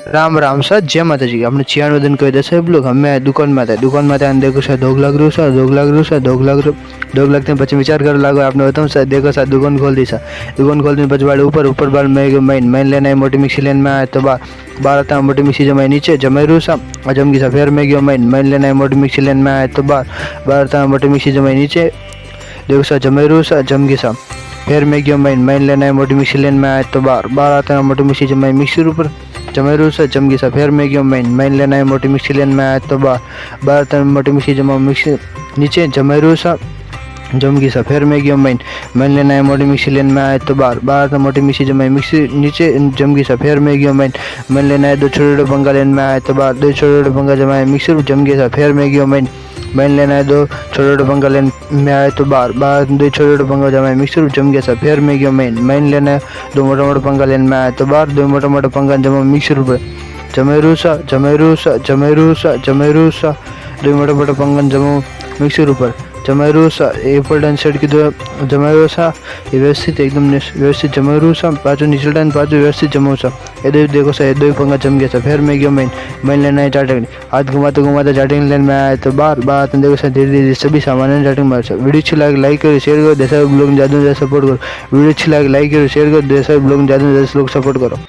Ram Ram sir, जय माता जी। अपने चियान वदन कह दे साहब लोग हमें दुकान में देखो सर 2 लाख रू सर 2 लाख रू सर 2 लाख 2 लाख पीछे विचार कर लागो आपने बताऊँ सर। देखो सर दुकान खोल दी सर, दुकान खोल दी पच बार ऊपर बार मैं लेना है मोटी मिक्सी लेने में आया तो बार आता मोटी मिक्सी जमाई नीचे जमाई रू सर जमगी सर। फिर मैं गयो मैं लेना है मोटी मिक्सी लेने में आया तो बार आता मोटी मिक्सी जमाई नीचे देखो सर जमाई रू सर जमगी सर। फिर मैं गयो मैं लेना है मोटी मिक्सी लेने में आया तो बार आता है मोटी मिक्सी जमाई मिक्सर ऊपर जमेरू से जमगी सा। फिर मैं गयो मैं लेना है मोटी मिक्सी लेने में आया तो बार तक मोटी मिक्सी जमा मिक्सी नीचे जमेरू सा जमगी सा। फिर मैं गयो मैं लेना है मोटी मिक्सी लेने में आया तो बार तक मोटी मिक्सी जमा मिक्सी नीचे जमगी सा। फिर मैं गयो मैं लेना है 2 छोटे पंखा लेने में आया तो 2 छोटे पंखा जमा मिक्सर जमगी सा। फिर मैं गयो मैं लेना है 2 छोटे पंखा लेने में आया तो बार 2 छोटे पंखा जमा मिक्सर जम गया सर। फिर मैं गया मैं लेना है 2 मोटा पंखा लेने में आया तो 2 मोटा पंखा जमा मिक्सर पर जमेरू सा 2 मोटा पंखा जमा मिक्सर ऊपर जमेरू सा। एप्पल डान सेट की 2 जमेरू सा व्यवस्थित एकदम व्यवस्थित जमेरू सा। पाँचों नीचे डान पाँचों व्यवस्थित जमो सा। ये देखो सर 2 पंखा जम गया सर। फिर मैं गया मैं लेना है चार्टिंग हाथ घुमाते चार्टिंग लेने में आया तो बार देखो सर धीरे धीरे सभी सामान चार्टिंग मार सर। वीडियो अच्छी लगे लाइक करो शेयर करो, जैसा ब्लॉग ज़्यादा से ज़्यादा सपोर्ट करो। वीडियो अच्छी लगे लाइक करो शेयर करो, जैसा ब्लॉग ज़्यादा से ज़्यादा लोग सपोर्ट करो।